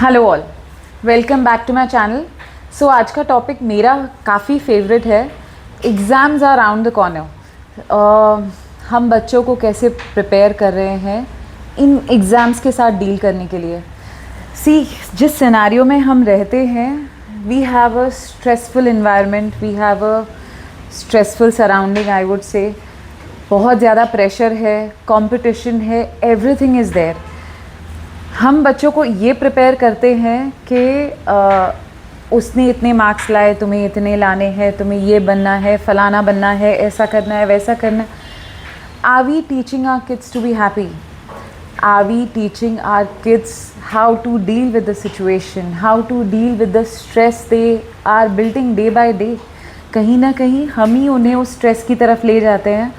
Hello all, welcome back to my channel. So आज का topic मेरा काफ़ी फेवरेट है। Exams are round the corner. हम बच्चों को कैसे प्रिपेयर कर रहे हैं इन एग्ज़ाम्स के साथ डील करने के लिए। जिस सिनेरियो में हम रहते हैं, we have a stressful environment, we have a stressful surrounding, I would say. बहुत ज़्यादा प्रेशर है, कंपटीशन है, एवरीथिंग इज़ देयर। हम बच्चों को ये प्रिपेयर करते हैं कि उसने इतने मार्क्स लाए, तुम्हें इतने लाने हैं, तुम्हें ये बनना है, फलाना बनना है, ऐसा करना है, वैसा करना है। Are we teaching our kids to be happy? Are we teaching our kids how to deal with the situation, how to deal with the stress they are building day by day? कहीं ना कहीं हम ही उन्हें उस stress की तरफ ले जाते हैं,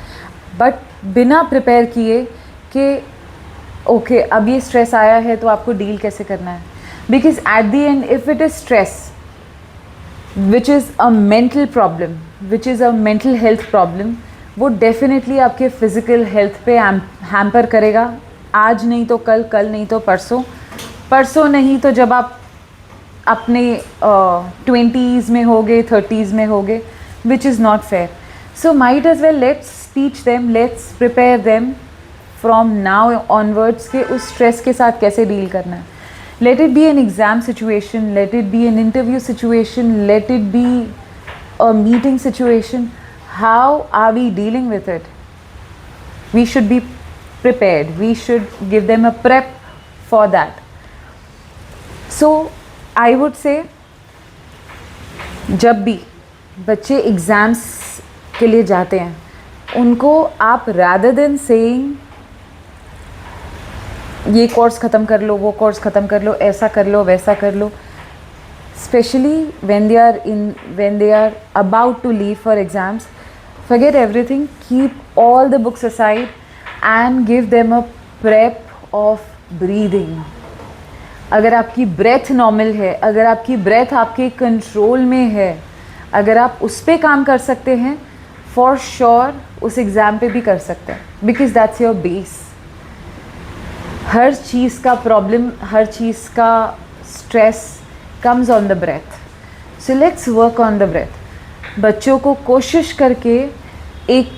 बट बिना प्रिपेयर किए कि ओके अब ये स्ट्रेस आया है तो आपको डील कैसे करना है। Because at the end if it is stress which is a mental problem, which is a mental health problem, वो डेफिनेटली आपके फिज़िकल हेल्थ पे हैम्पर करेगा। आज नहीं तो कल, कल नहीं तो परसों, परसों नहीं तो जब आप अपने 20s में होगे, 30s में होगे, which is not fair. So might as well let's teach them, let's prepare them from now onwards के उस स्ट्रेस के साथ कैसे डील करना है। Let it be an exam situation, let it be an interview situation, let it be a meeting situation, how are we dealing with it? We should be prepared, we should give them a prep for that. So I would say जब भी बच्चे exams के लिए जाते हैं, उनको आप rather than saying ये कोर्स ख़त्म कर लो, वो कोर्स ख़त्म कर लो, ऐसा कर लो, वैसा कर लो, especially when they are about to leave for exams, forget everything, keep all the books aside and give them a prep of breathing. अगर आपकी ब्रेथ नॉर्मल है, अगर आपकी ब्रेथ आपके कंट्रोल में है, अगर आप उस पर काम कर सकते हैं, फॉर श्योर उस एग्ज़ाम पे भी कर सकते हैं, बिकॉज दैट्स योर बेस। हर चीज़ का प्रॉब्लम, हर चीज़ का stress comes on the breath. So let's work on the breath. बच्चों को कोशिश करके एक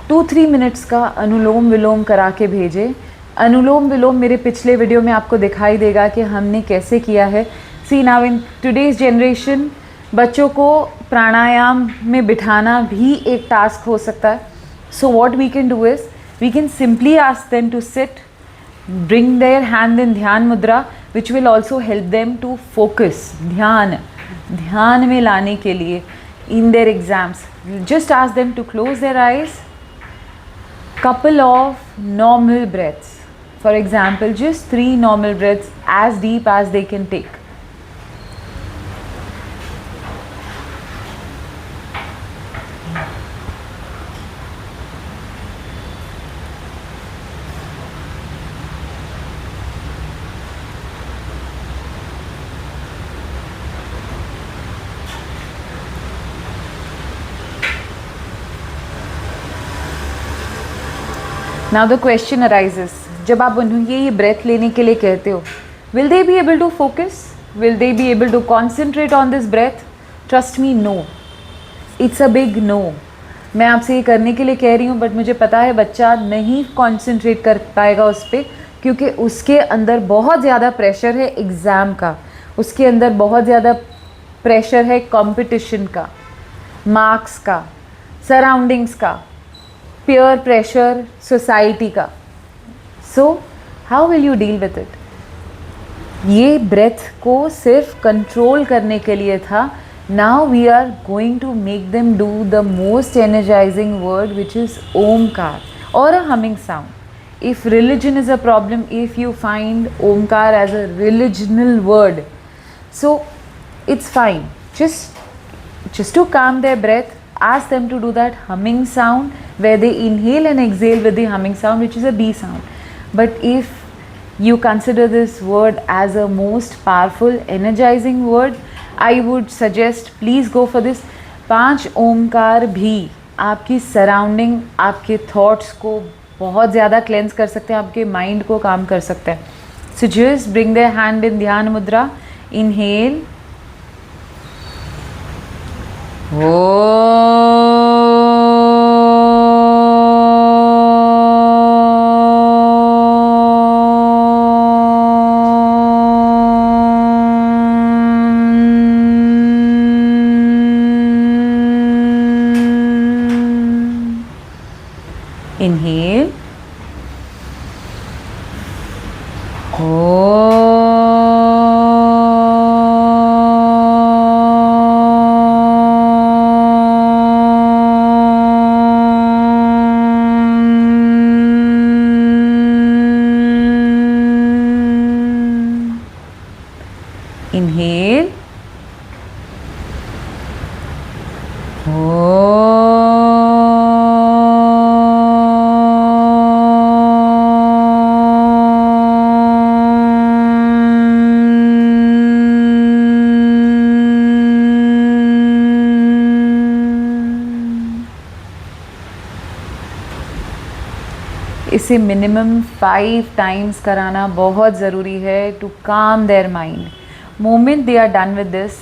2-3 मिनट्स का अनुलोम विलोम करा के भेजें। अनुलोम विलोम मेरे पिछले वीडियो में आपको दिखाई देगा कि हमने कैसे किया है। सी नाउ इन टुडेज़ जनरेशन, बच्चों को प्राणायाम में बिठाना भी एक टास्क हो सकता है। So what we can do is, we can simply ask them to sit, bring their hand in dhyan mudra, which will also help them to focus, ध्यान में लाने के लिए in their exams. Just ask them to close their eyes, couple of normal breaths, for example just 3 normal breaths as deep as they can take. Now the question arises, जब आप उन्हें ये breath लेने के लिए कहते हो, will they be able to focus? Will they be able to concentrate on this breath? Trust me, no. It's a big no. मैं आपसे ये करने के लिए कह रही हूँ, बट मुझे पता है बच्चा नहीं कॉन्सेंट्रेट कर पाएगा उस पर, क्योंकि उसके अंदर बहुत ज़्यादा प्रेशर है एग्ज़ाम का, उसके अंदर बहुत ज़्यादा प्रेशर है कंपटीशन का, मार्क्स का, सराउंडिंग्स का, peer pressure, सोसाइटी का। So how will you deal with it? ये ब्रेथ को सिर्फ कंट्रोल करने के लिए था। Now we are going to make them do the most energising word which is Omkar और a humming sound. If religion is a problem, if you find Omkar as a religional word, so it's fine, just to calm their breath, ask them to do that humming sound where they inhale and exhale with the humming sound, which is a B sound. But if you consider this word as a most powerful energizing word, I would suggest please go for this. 5 Omkar भी आपकी surrounding, आपके thoughts को बहुत ज़्यादा cleanse कर सकते हैं, आपके माइंड को काम कर सकते हैं। So just bring their hand in Dhyana Mudra. Inhale. Inhale. Inhale. इसे मिनिमम 5 टाइम्स कराना बहुत ज़रूरी है टू काम their mind. Moment they are done with this,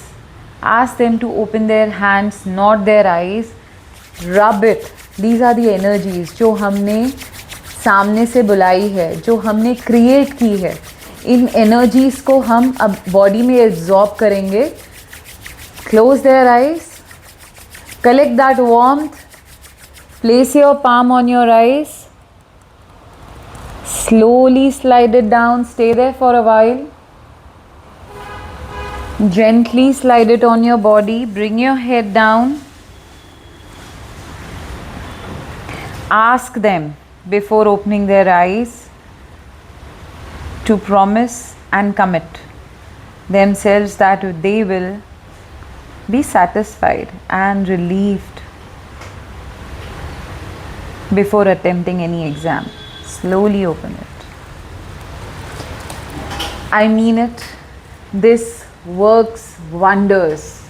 ask them to open their hands, not their eyes. Rub it. These are the energies जो हमने सामने से बुलाई है, जो हमने क्रिएट की है. इन energies को हम अब बॉडी में एब्जॉर्ब करेंगे. Close their eyes. Collect that warmth. Place your palm on your eyes. Slowly slide it down. Stay there for a while. Gently slide it on your body. Bring your head down. Ask them before opening their eyes to promise and commit themselves that they will be satisfied and relieved before attempting any exam. Slowly open it. I mean it. This works wonders.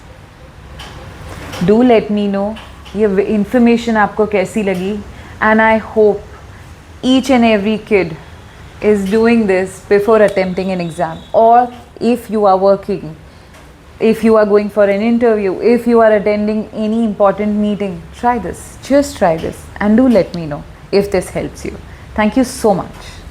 Do let me know ये information आपको कैसी लगी, and I hope each and every kid is doing this before attempting an exam, or if you are working, if you are going for an interview, if you are attending any important meeting, try this. Just try this and do let me know if this helps you. Thank you so much.